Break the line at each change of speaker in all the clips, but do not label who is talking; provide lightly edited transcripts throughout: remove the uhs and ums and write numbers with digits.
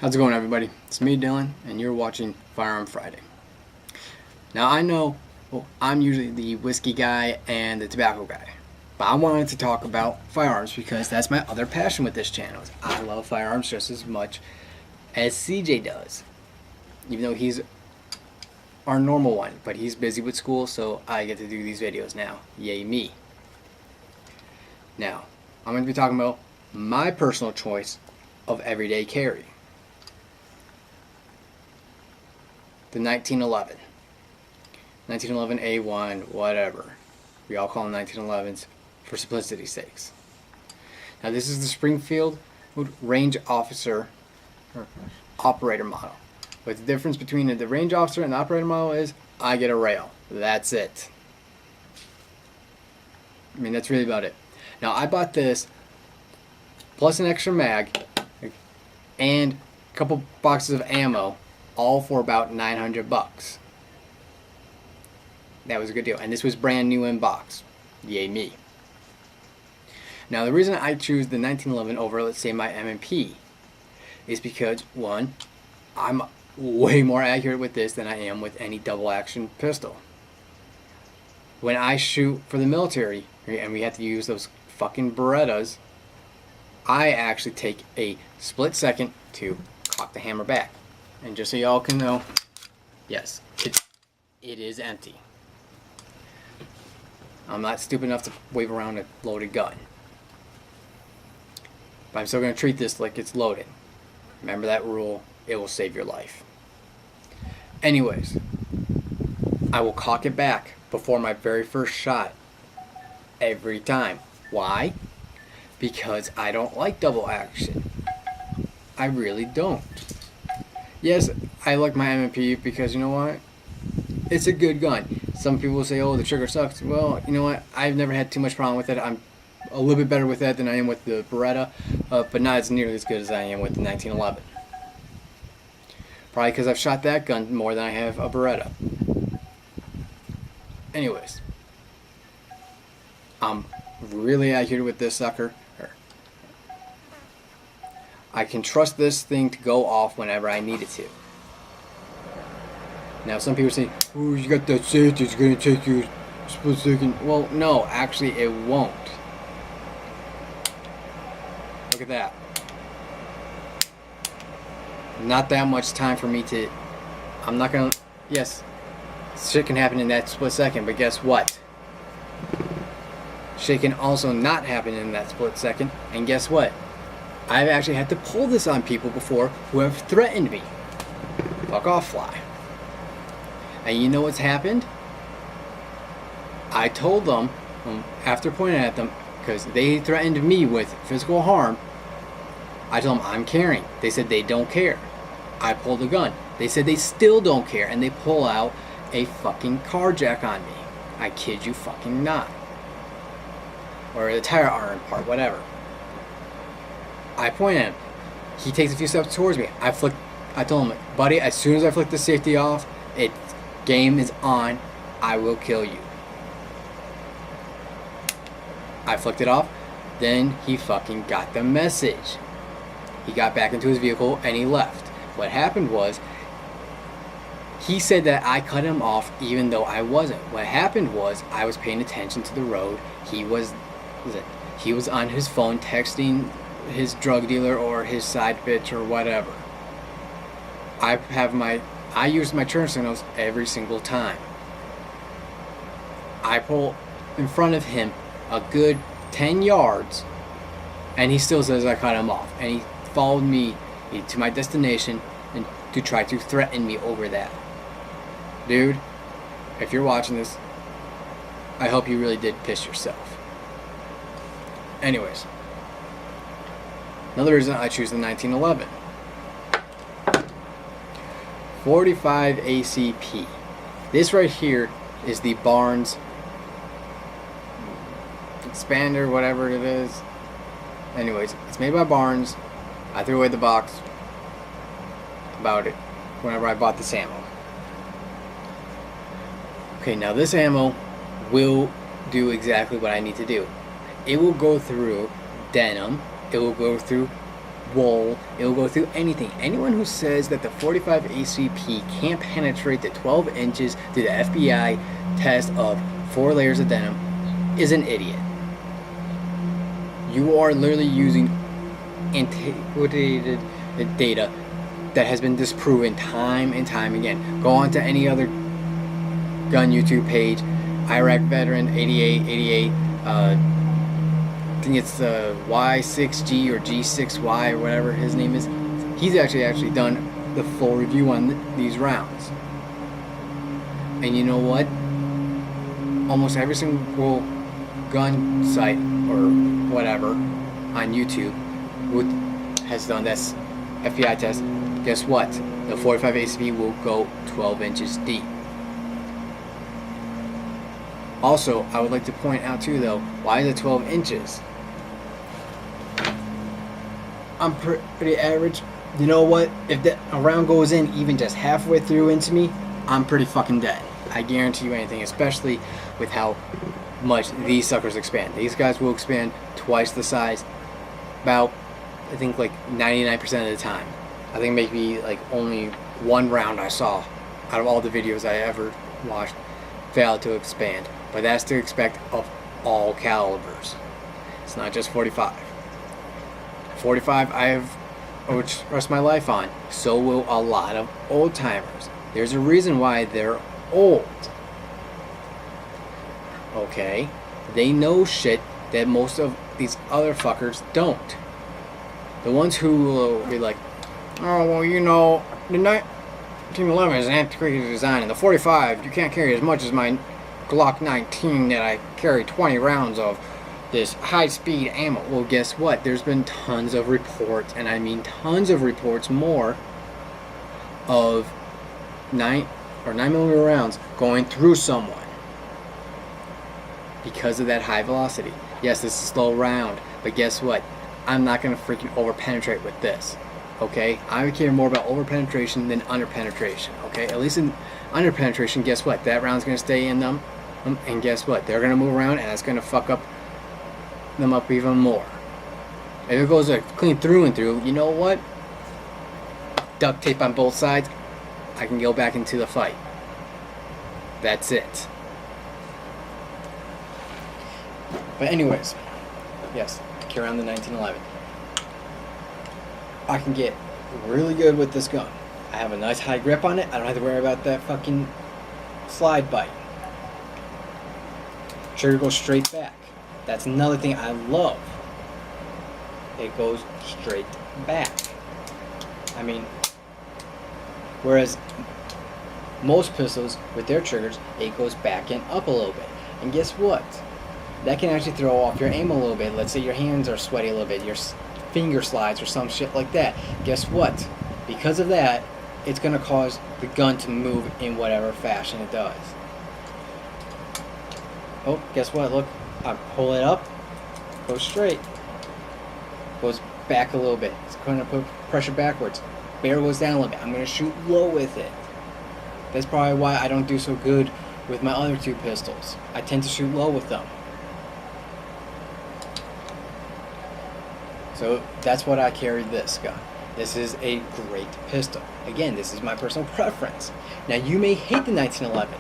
How's it going, everybody? It's me, Dylan, and you're watching Firearm Friday. Now, I know I'm usually the whiskey guy and the tobacco guy, but I wanted to talk about firearms because that's my other passion with this channel. I love firearms just as much as CJ does, even though he's our normal one, but he's busy with school, so I get to do these videos now. Yay me. Now, I'm going to be talking about my personal choice of everyday carry. The 1911. 1911 A1, whatever. We all call them 1911s for simplicity's sakes. Now this is the Springfield Range Officer or Operator model. But the difference between the Range Officer and the Operator model is I get a rail. That's it. I mean, that's really about it. Now I bought this plus an extra mag and a couple boxes of ammo, all for about 900 bucks. That was a good deal, and this was brand new in box. Yay me. Now the reason I choose the 1911 over, let's say, my M&P is because, one, I'm way more accurate with this than I am with any double action pistol. When I shoot for the military and we have to use those fucking Berettas, I actually take a split second to cock the hammer back. And just so y'all can know, yes, it is empty. I'm not stupid enough to wave around a loaded gun. But I'm still going to treat this like it's loaded. Remember that rule, it will save your life. Anyways, I will cock it back before my very first shot every time. Why? Because I don't like double action. I really don't. Yes, I like my M&P because, you know what? It's a good gun. Some people say, oh, the trigger sucks. Well, you know what? I've never had too much problem with it. I'm a little bit better with that than I am with the Beretta, but not as nearly as good as I am with the 1911. Probably because I've shot that gun more than I have a Beretta. Anyways, I'm really accurate with this sucker. I can trust this thing to go off whenever I need it to. Now some people say, oh, you got that safety, it's going to take you a split second. Well, no, actually it won't. Look at that. Not that much time for me to... I'm not going to... Yes, shit can happen in that split second, but guess what? Shit can also not happen in that split second, and guess what? I've actually had to pull this on people before who have threatened me. Fuck off, fly. And you know what's happened? I told them, after pointing at them, because they threatened me with physical harm, I told them I'm carrying. They said they don't care. I pulled a gun. They said they still don't care, and they pull out a fucking car jack on me. I kid you fucking not. Or the tire iron part, whatever. I point at him. He takes a few steps towards me. I told him, buddy, as soon as I flick the safety off, game is on. I will kill you. I flicked it off. Then he fucking got the message. He got back into his vehicle and he left. What happened was, he said that I cut him off even though I wasn't. What happened was, I was paying attention to the road. He was on his phone texting his drug dealer or his side bitch or whatever. I use my turn signals every single time. I pull in front of him a good 10 yards and he still says I cut him off, and he followed me to my destination and to try to threaten me over that. Dude, if you're watching this, I hope you really did piss yourself. Anyways, another reason I choose the 1911. 45 ACP. This right here is the Barnes expander, whatever it is. Anyways, it's made by Barnes. I threw away the box about it whenever I bought this ammo. Okay, now this ammo will do exactly what I need to do. It will go through denim, it will go through wool, it'll go through anything. Anyone who says that the 45 ACP can't penetrate the 12 inches through the FBI test of 4 layers of denim is an idiot. You are literally using antiquated data that has been disproven time and time again. Go on to any other gun YouTube page, Iraq veteran 88, I think it's Y6G or G6Y or whatever his name is. He's actually done the full review on these rounds. And you know what? Almost every single gun site or whatever on YouTube has done this FBI test. Guess what? The 45 ACP will go 12 inches deep. Also, I would like to point out too though, why is it 12 inches? I'm pretty average. You know what? If a round goes in even just halfway through into me, I'm pretty fucking dead. I guarantee you anything, especially with how much these suckers expand. These guys will expand twice the size, about, I think, like 99% of the time. I think maybe like only one round I saw out of all the videos I ever watched failed to expand. But that's to expect of all calibers. It's not just 45. 45 I have rest my life on. So will a lot of old timers. There's a reason why they're old. Okay? They know shit that most of these other fuckers don't. The ones who will be like, oh, well, you know, the 1911 is an antiquated design, and the 45, you can't carry as much as my Glock 19 that I carry 20 rounds of this high-speed ammo. Well, guess what? There's been tons of reports, and I mean tons of reports more, of 9mm rounds going through someone because of that high velocity. Yes, this is a slow round, but guess what? I'm not going to freaking over-penetrate with this. Okay? I care more about over-penetration than under-penetration. Okay? At least in under-penetration, guess what? That round's going to stay in them, and guess what? They're going to move around, and it's going to fuck up them up even more. If it goes clean through and through, you know what? Duct tape on both sides, I can go back into the fight. That's it. But anyways, yes, carry on the 1911. I can get really good with this gun. I have a nice high grip on it. I don't have to worry about that fucking slide bite. Trigger goes straight back. That's another thing I love. It goes straight back. I mean, whereas most pistols with their triggers, it goes back and up a little bit. And guess what? That can actually throw off your aim a little bit. Let's say your hands are sweaty a little bit, your finger slides or some shit like that. Guess what? Because of that, it's going to cause the gun to move in whatever fashion it does. Oh, guess what? Look, I pull it up, goes straight, goes back a little bit. It's going to put pressure backwards. Barrel goes down a little bit. I'm going to shoot low with it. That's probably why I don't do so good with my other two pistols. I tend to shoot low with them. So that's what I carried this gun. This is a great pistol. Again, this is my personal preference. Now, you may hate the 1911.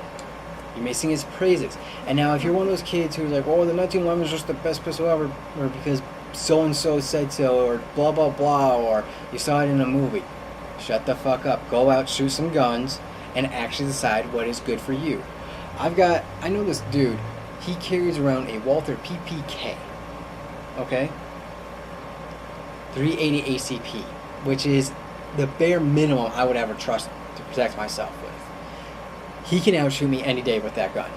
You may sing its praises. And now, if you're one of those kids who's like, oh, the 1911 is just the best pistol ever, or because so-and-so said so, or blah, blah, blah, or you saw it in a movie, shut the fuck up. Go out, shoot some guns, and actually decide what is good for you. I know this dude, he carries around a Walther PPK, okay? 380 ACP, which is the bare minimum I would ever trust to protect myself with. He can outshoot me any day with that gun.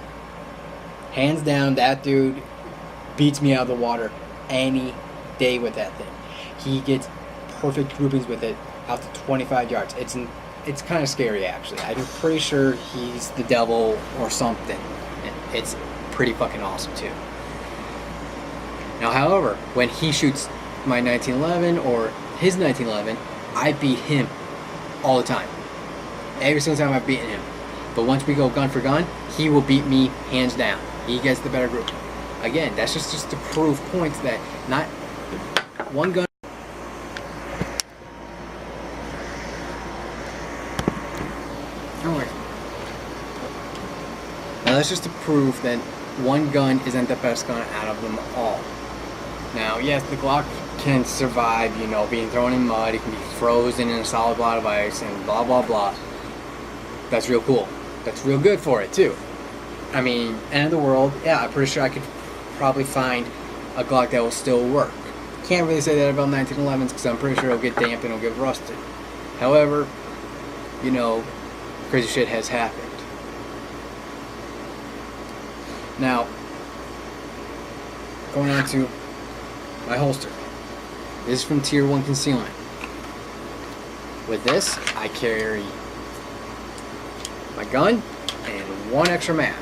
Hands down, that dude beats me out of the water any day with that thing. He gets perfect groupings with it out to 25 yards. It's kind of scary, actually. I'm pretty sure he's the devil or something. It's pretty fucking awesome, too. Now, however, when he shoots my 1911 or his 1911, I beat him all the time. Every single time I've beaten him. But once we go gun for gun, he will beat me hands down. He gets the better group. Again, that's just to prove points that not one gun. Anyway. Now that's just to prove that one gun isn't the best gun out of them all. Now, yes, the Glock can survive, you know, being thrown in mud, it can be frozen in a solid block of ice, and blah, blah, blah. That's real cool. That's real good for it, too. I mean, end of the world, yeah, I'm pretty sure I could probably find a Glock that will still work. Can't really say that about 1911s because I'm pretty sure it'll get damp and it'll get rusted. However, you know, crazy shit has happened. Now, going on to my holster. This is from Tier 1 Concealment. With this, I carry my gun and one extra mag.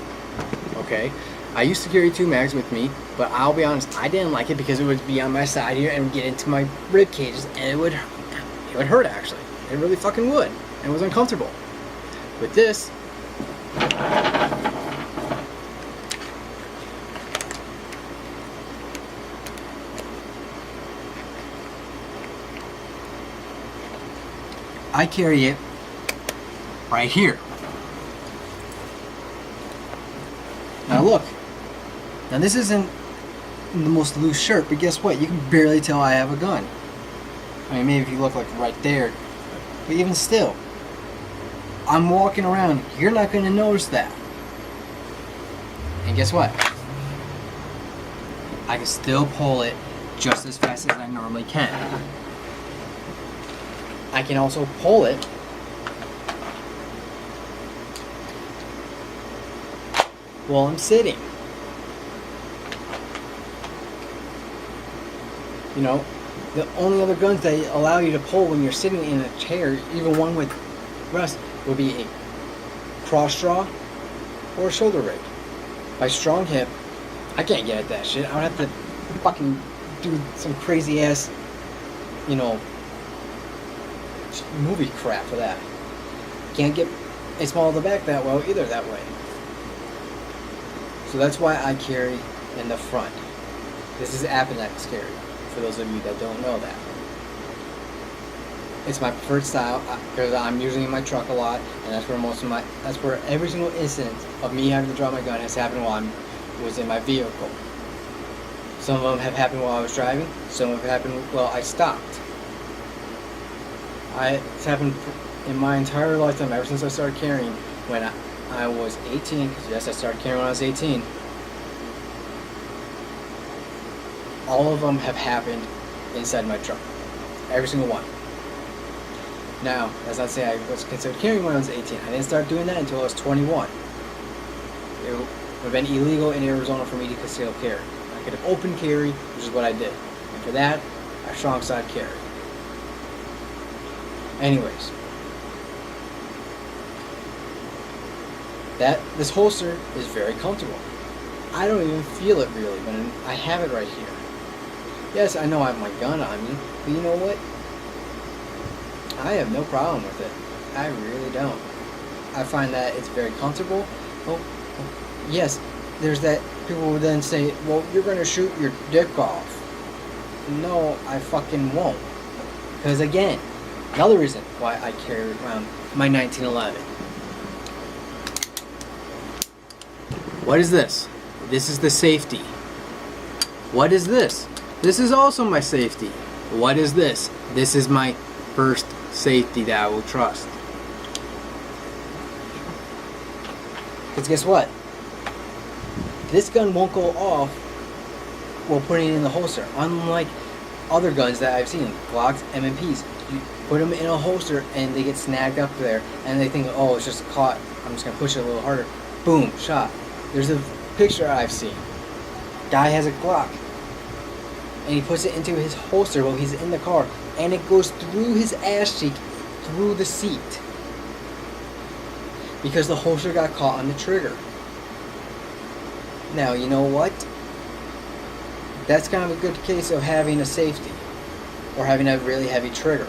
Okay? I used to carry 2 mags with me, but I'll be honest, I didn't like it because it would be on my side here and get into my rib cages, and it would hurt actually. It really fucking would. And it was uncomfortable. With this, I carry it right here. Now look. Now this isn't the most loose shirt, but guess what? You can barely tell I have a gun. I mean, maybe if you look like right there, but even still, I'm walking around. You're not going to notice that. And guess what? I can still pull it just as fast as I normally can. I can also pull it while I'm sitting. You know, the only other guns that allow you to pull when you're sitting in a chair, even one with rest, would be a cross draw or a shoulder rig. By strong hip, I can't get at that shit. I would have to fucking do some crazy ass, you know, movie crap for that. Can't get a small of the back that well either that way. So that's why I carry in the front. This is Apponex carry, for those of you that don't know that. It's my preferred style because I'm usually in my truck a lot, and that's where every single incident of me having to drop my gun has happened while I was in my vehicle. Some of them have happened while I was driving, some have happened while I stopped. It's happened in my entire lifetime, ever since I started carrying when I was 18, because yes, I started carrying when I was 18. All of them have happened inside my truck. Every single one. Now, that's not to say I was considered carrying when I was 18. I didn't start doing that until I was 21. It would have been illegal in Arizona for me to conceal carry. I could have open carry, which is what I did. And for that, I strong side carry. Anyways, this holster is very comfortable. I don't even feel it really when I have it right here. Yes, I know I have my gun on me, but you know what? I have no problem with it. I really don't. I find that it's very comfortable. Oh, yes, there's that. People will then say, well, you're going to shoot your dick off. No, I fucking won't. Because again, another reason why I carry around my 1911. What is this? This is the safety. What is this? This is also my safety. What is this? This is my first safety that I will trust. Because guess what? This gun won't go off while putting it in the holster. Unlike other guns that I've seen, Glocks, M&Ps, you put them in a holster and they get snagged up there and they think, oh, it's just caught. I'm just going to push it a little harder. Boom, shot. There's a picture I've seen. Guy has a Glock and he puts it into his holster while he's in the car and it goes through his ass cheek, through the seat, because the holster got caught on the trigger. Now, you know what? That's kind of a good case of having a safety or having a really heavy trigger.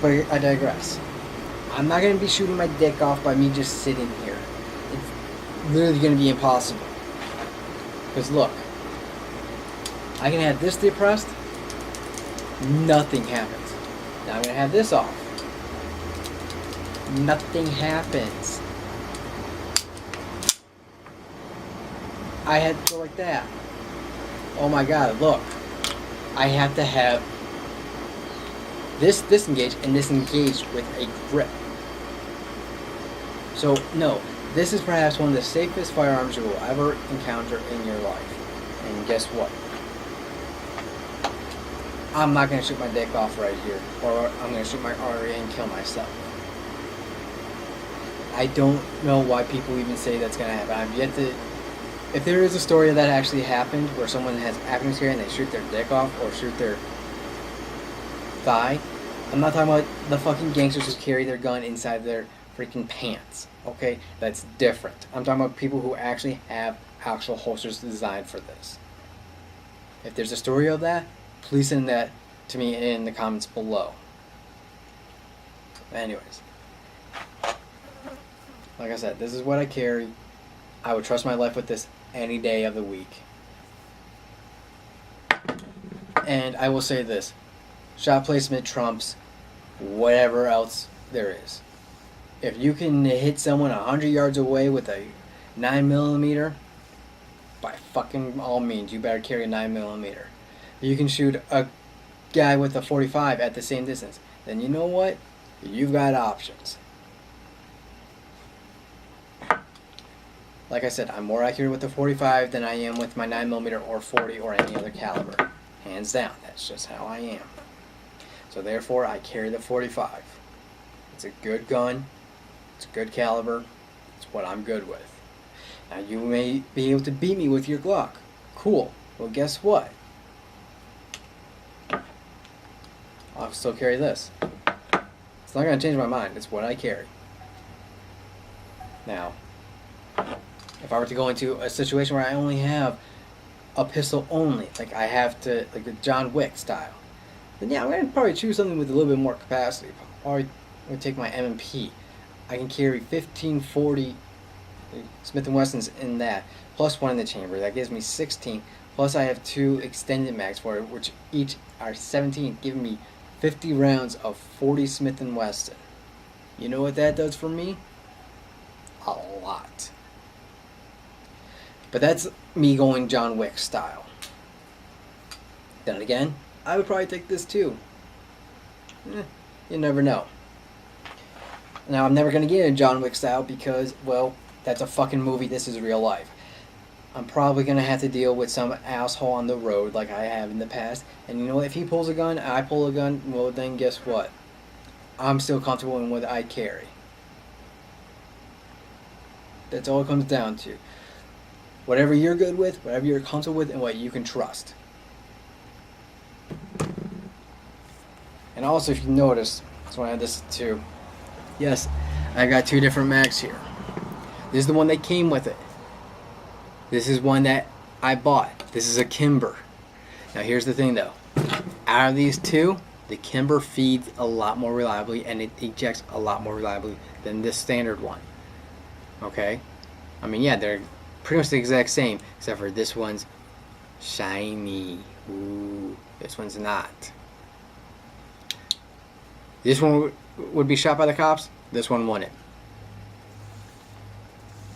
But I digress. I'm not going to be shooting my dick off by me just sitting here. It's literally going to be impossible. Because look, I can have this depressed, nothing happens. Now I'm going to have this off. Nothing happens. I had to go like that. Oh my god, look. I have to have this disengaged and disengaged with a grip. So, no, this is perhaps one of the safest firearms you will ever encounter in your life. And guess what? I'm not going to shoot my dick off right here, or I'm going to shoot my artery and kill myself. I don't know why people even say that's going to happen. I've yet to... If there is a story that actually happened where someone has acne scare and they shoot their dick off or shoot their thigh, I'm not talking about the fucking gangsters who carry their gun inside their freaking pants, okay? That's different. I'm talking about people who actually have actual holsters designed for this. If there's a story of that, please send that to me in the comments below. Anyways, like I said, this is what I carry. I would trust my life with this any day of the week. And I will say this, shot placement trumps whatever else there is. If you can hit someone 100 yards away with a 9mm, by fucking all means, you better carry a 9mm. You can shoot a guy with a 45 at the same distance, then you know what? You've got options. Like I said, I'm more accurate with the 45 than I am with my 9mm or 40 or any other caliber. Hands down, that's just how I am. So therefore, I carry the 45. It's a good gun. It's a good caliber. It's what I'm good with. Now you may be able to beat me with your Glock. Cool. Well, guess what? I'll still carry this. It's not going to change my mind. It's what I carry. Now, if I were to go into a situation where I only have a pistol only, like I have to, like the John Wick style, then yeah, I'm going to probably choose something with a little bit more capacity. Or I'm going to take my M&P. I can carry 1540 Smith & Wessons in that, plus one in the chamber. That gives me 16. Plus I have 2 extended mags for it, which each are 17, giving me 50 rounds of 40 Smith & Wesson. You know what that does for me? A lot. But that's me going John Wick style. Then again, I would probably take this too. You never know. Now, I'm never going to get in John Wick style because, well, that's a fucking movie. This is real life. I'm probably going to have to deal with some asshole on the road like I have in the past. And you know what? If he pulls a gun, I pull a gun, well, then guess what? I'm still comfortable in what I carry. That's all it comes down to. Whatever you're good with, whatever you're comfortable with, and what you can trust. And also, if you notice, that's why I had this too. Yes, I got 2 different mags here. This is the one that came with it. This is one that I bought. This is a Kimber. Now here's the thing though. Out of these 2, the Kimber feeds a lot more reliably and it ejects a lot more reliably than this standard one. Okay? I mean, yeah, they're pretty much the exact same, except for this one's shiny. Ooh, this one's not. This one would be shot by the cops. This one wouldn't.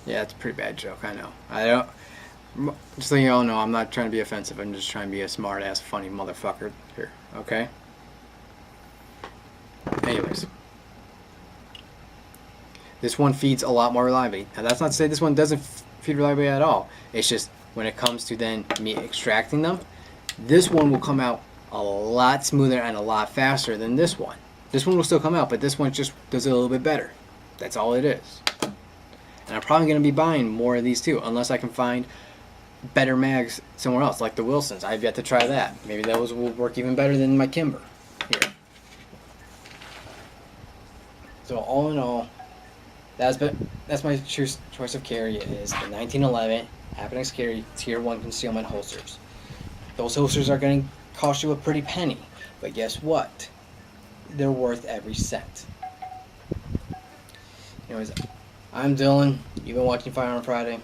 Yeah, it's a pretty bad joke, I know. I don't... Just so you all know, I'm not trying to be offensive. I'm just trying to be a smart-ass, funny motherfucker here, okay? Anyways. This one feeds a lot more reliably. Now, that's not to say this one doesn't feed reliably at all. It's just when it comes to then me extracting them, this one will come out a lot smoother and a lot faster than this one. This one will still come out, but this one just does it a little bit better. That's all it is. And I'm probably going to be buying more of these too, unless I can find better mags somewhere else, like the Wilsons. I've yet to try that. Maybe those will work even better than my Kimber. Here. So all in all, that's my choice of carry is the 1911 Appenex Carry Tier 1 concealment holsters. Those holsters are going to cost you a pretty penny, but guess what? They're worth every cent. Anyways, I'm Dylan. You've been watching Firearm Friday.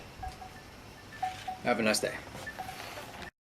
Have a nice day.